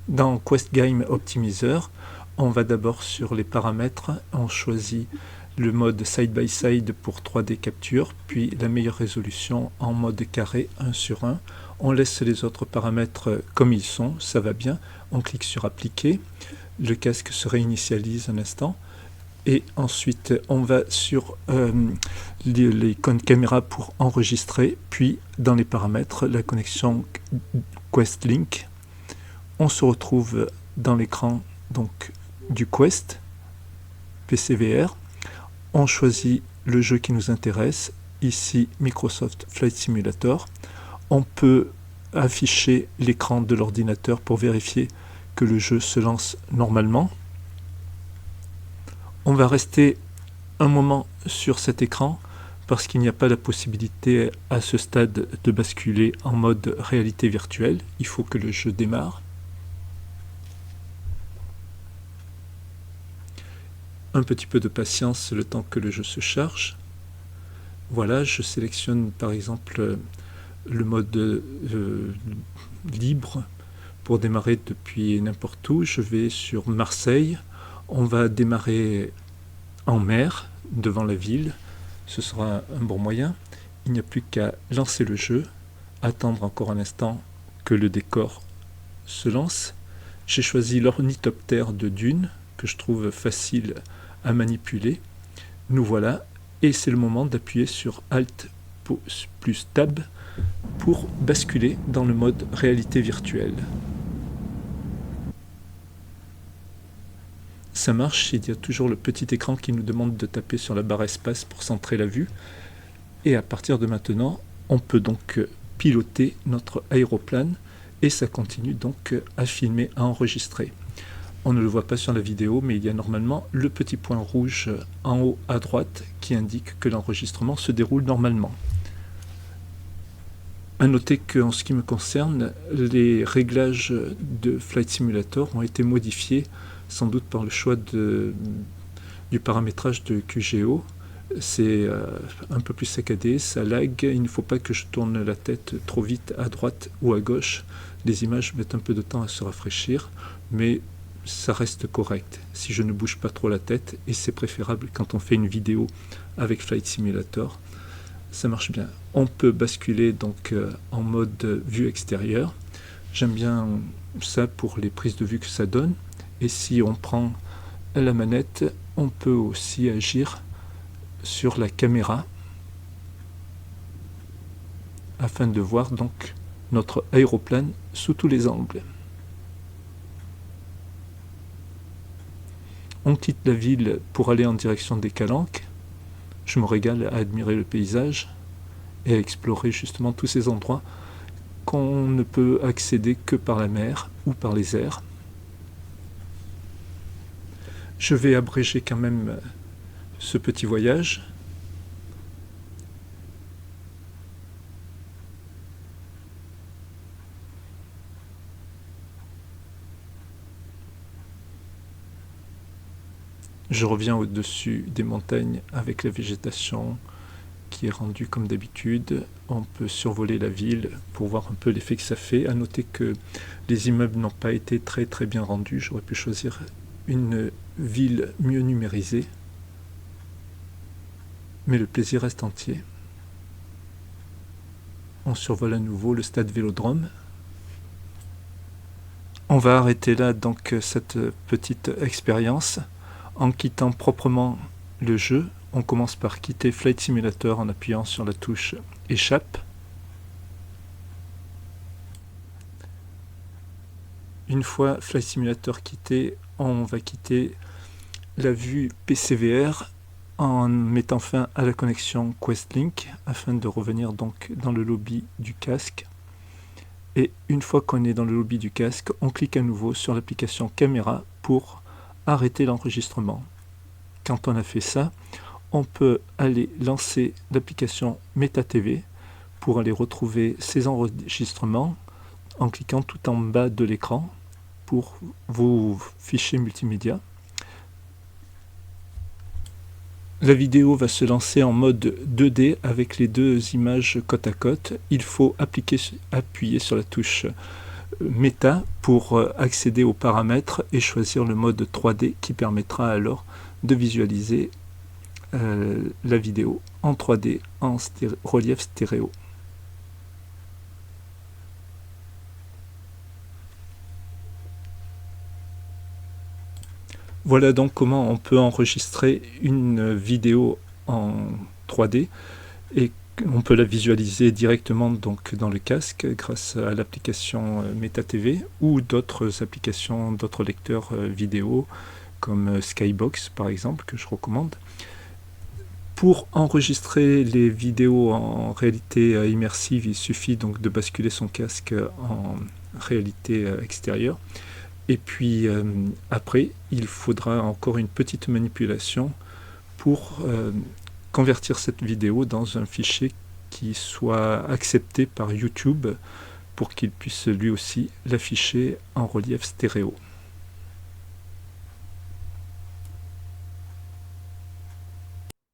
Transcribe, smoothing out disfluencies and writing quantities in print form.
Dans Quest Game Optimizer, on va d'abord sur les paramètres, on choisit le mode side by side pour 3D capture, puis la meilleure résolution en mode carré 1:1. On laisse les autres paramètres comme ils sont, ça va bien. On clique sur appliquer, le casque se réinitialise un instant. Et ensuite, on va sur l'icône caméra pour enregistrer, puis dans les paramètres, la connexion Quest Link. On se retrouve dans l'écran donc du Quest PCVR. On choisit le jeu qui nous intéresse, ici Microsoft Flight Simulator. On peut afficher l'écran de l'ordinateur pour vérifier que le jeu se lance normalement. On va rester un moment sur cet écran parce qu'il n'y a pas la possibilité à ce stade de basculer en mode réalité virtuelle. Il faut que le jeu démarre. Un petit peu de patience le temps que le jeu se charge. Voilà, je sélectionne par exemple le mode libre pour démarrer depuis n'importe où. Je vais sur Marseille. On va démarrer en mer, devant la ville. Ce sera un bon moyen. Il n'y a plus qu'à lancer le jeu, attendre encore un instant que le décor se lance. J'ai choisi l'ornithoptère de Dune, que je trouve facile à manipuler. Nous voilà, et c'est le moment d'appuyer sur Alt plus Tab pour basculer dans le mode réalité virtuelle. Ça marche, il y a toujours le petit écran qui nous demande de taper sur la barre espace pour centrer la vue. Et à partir de maintenant, on peut donc piloter notre aéroplane et ça continue donc à filmer, à enregistrer. On ne le voit pas sur la vidéo, mais il y a normalement le petit point rouge en haut à droite qui indique que l'enregistrement se déroule normalement. À noter qu'en ce qui me concerne, les réglages de Flight Simulator ont été modifiés sans doute par le choix du paramétrage de QGO. C'est un peu plus saccadé, ça lag, il ne faut pas que je tourne la tête trop vite à droite ou à gauche. Les images mettent un peu de temps à se rafraîchir, mais ça reste correct si je ne bouge pas trop la tête, et c'est préférable quand on fait une vidéo avec Flight Simulator. Ça marche bien. On peut basculer donc en mode vue extérieure. J'aime bien ça pour les prises de vue que ça donne. Et si on prend la manette, on peut aussi agir sur la caméra afin de voir donc notre aéroplane sous tous les angles. On quitte la ville pour aller en direction des Calanques. Je me régale à admirer le paysage et à explorer justement tous ces endroits qu'on ne peut accéder que par la mer ou par les airs. Je vais abréger quand même ce petit voyage. Je reviens au-dessus des montagnes avec la végétation qui est rendue comme d'habitude. On peut survoler la ville pour voir un peu l'effet que ça fait. À noter que les immeubles n'ont pas été très bien rendus. J'aurais pu choisir une ville mieux numérisée. Mais le plaisir reste entier. On survole à nouveau le stade Vélodrome. On va arrêter là donc cette petite expérience en quittant proprement le jeu. On commence par quitter Flight Simulator en appuyant sur la touche Échappe. Une fois Flight Simulator quitté, on va quitter la vue PCVR en mettant fin à la connexion QuestLink afin de revenir donc dans le lobby du casque. Et une fois qu'on est dans le lobby du casque, on clique à nouveau sur l'application caméra pour arrêter l'enregistrement. Quand on a fait ça, on peut aller lancer l'application MetaTV pour aller retrouver ces enregistrements en cliquant tout en bas de l'écran pour vos fichiers multimédia. La vidéo va se lancer en mode 2D avec les deux images côte à côte. Il faut appuyer sur la touche méta pour accéder aux paramètres et choisir le mode 3D qui permettra alors de visualiser la vidéo en 3D en relief stéréo. Voilà donc comment on peut enregistrer une vidéo en 3D et on peut la visualiser directement donc dans le casque grâce à l'application MetaTV ou d'autres applications, d'autres lecteurs vidéo comme Skybox par exemple que je recommande. Pour enregistrer les vidéos en réalité immersive, il suffit donc de basculer son casque en réalité extérieure. Et puis après, il faudra encore une petite manipulation pour convertir cette vidéo dans un fichier qui soit accepté par YouTube pour qu'il puisse lui aussi l'afficher en relief stéréo.